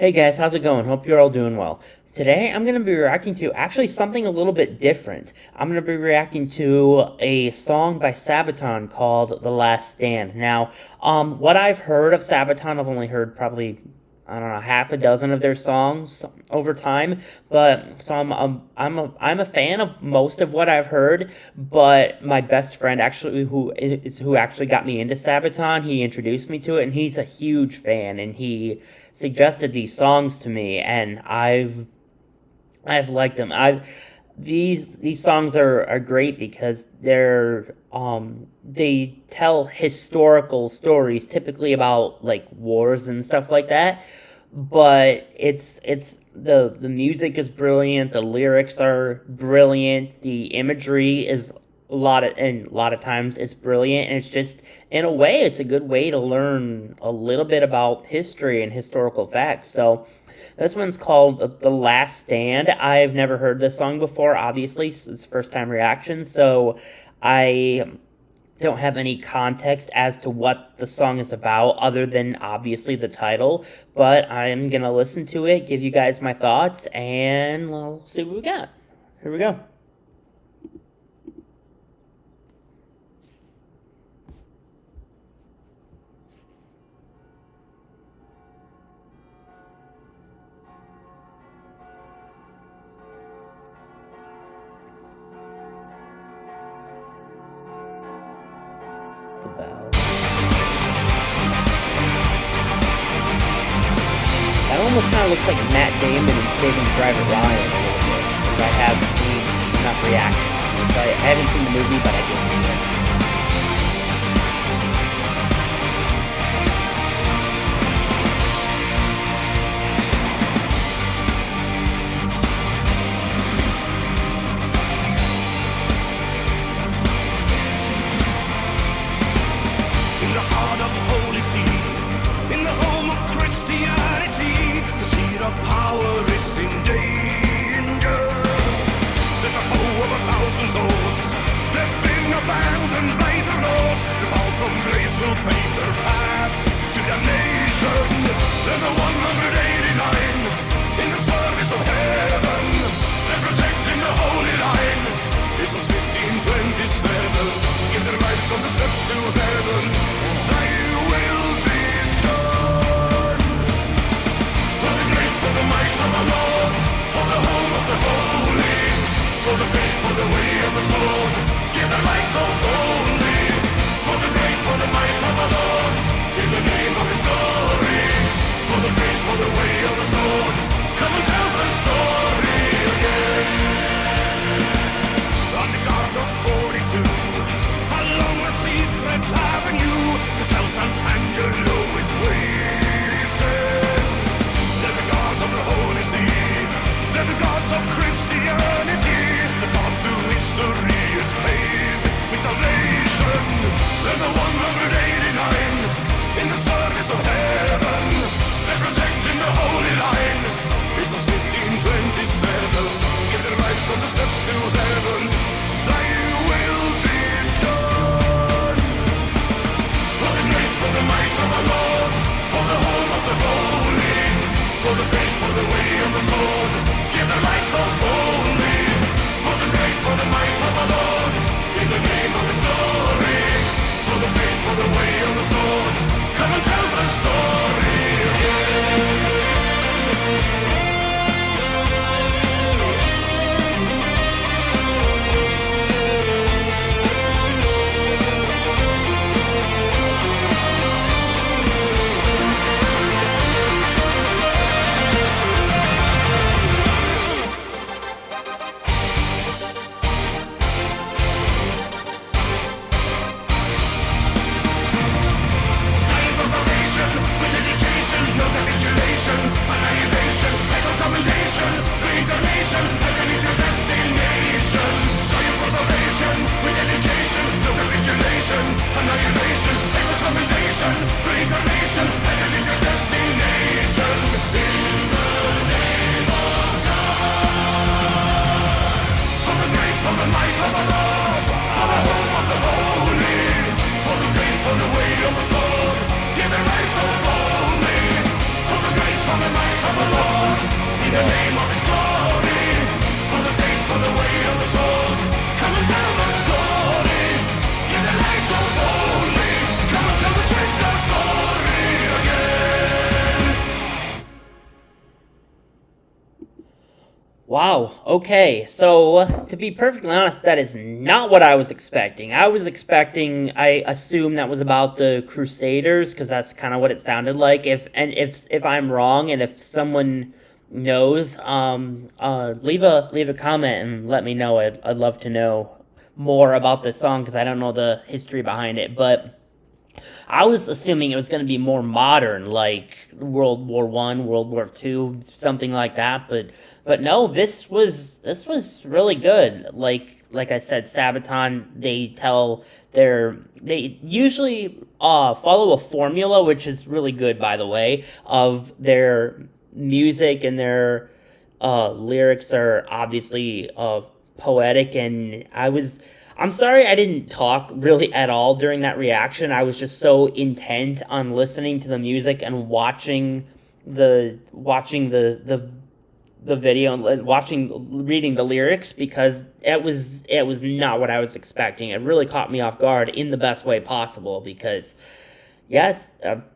Hey guys, how's it going? Hope you're all doing well. Today I'm going to be reacting to actually something a little bit different. I'm going to be reacting to a song by Sabaton called The Last Stand. Now, what I've heard of Sabaton, I've only heard probably, I don't know, half a dozen of their songs over time, but so I'm a fan of most of what I've heard. But my best friend, actually, who actually got me into Sabaton, he introduced me to it, and he's a huge fan, and he suggested these songs to me, and I've liked them. These songs are great because they tell historical stories, typically about like wars and stuff like that. But the music is brilliant, the lyrics are brilliant, the imagery is a lot of times it's brilliant, and it's just, in a way, it's a good way to learn a little bit about history and historical facts. So this one's called The Last Stand. I've never heard this song before, obviously. It's first time reaction, so I don't have any context as to what the song is about other than obviously the title. But I'm gonna listen to it, give you guys my thoughts, and we'll see what we got. Here we go. The bell. That almost kind of looks like Matt Damon in Saving Private Ryan a little bit, which I have seen enough reactions to. So I haven't seen the movie, but I did see this. In the heart of the Holy See, in the home of Christianity, the seat of power is in danger. There's a foe of 1,000 souls. They've been abandoned by the Lord. The fall from grace will pave their path to damnation. They're the 189 in the service of heaven. They're protecting the holy line. It was 1527. Give their lives on the steps to heaven. Thy will be done. For the grace, for the might of the Lord, for the home of the holy, for the faith, for the way of the sword, give their lives so boldly. For the grace, for the might of the Lord, in the name of His glory, for the faith, for the way of the sword, come and tell the story again. On the guard of 42, along the secret avenue, the Stel Sant'Angelo is waiting. They're the gods of the Holy See, they're the gods of Christianity. The path to history is paved with salvation. They're the 189 in the service of heaven. They're protecting the holy line. It was the Lord, in the name of His glory, for the faith, for the way of the sword. Come and tell the story, give the light so boldly. Come and tell the sweet star story again. Wow, okay, so to be perfectly honest, that is not what I was expecting. I assume that was about the Crusaders, because that's kind of what it sounded like. If I'm wrong, and if someone knows, leave a comment and let me know. I'd love to know more about this song, because I don't know the history behind it, but I was assuming it was going to be more modern, like World War One, World War Two, something like that. But no, this was really good. Like I said, Sabaton, they usually follow a formula, which is really good, by the way, of their music, and their lyrics are obviously poetic. And I'm sorry I didn't talk really at all during that reaction. I was just so intent on listening to the music and watching the video, and reading the lyrics, because it was not what I was expecting. It really caught me off guard in the best way possible, because yeah,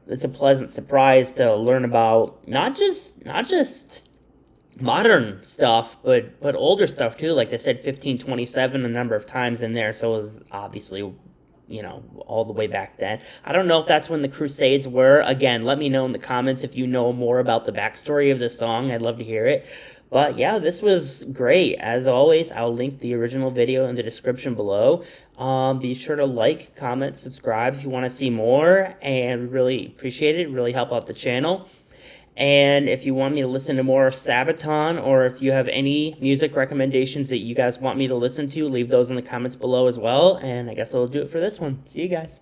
it's a pleasant surprise to learn about not just modern stuff, but older stuff too. Like they said, 1527 a number of times in there, so it was obviously, all the way back then. I don't know if that's when the Crusades were. Again, let me know in the comments if you know more about the backstory of this song. I'd love to hear it. But yeah, this was great. As always, I'll link the original video in the description below. Be sure to like, comment, subscribe if you want to see more, and really appreciate it. Really help out the channel. And if you want me to listen to more Sabaton, or if you have any music recommendations that you guys want me to listen to, leave those in the comments below as well. And I guess I'll do it for this one. See you guys.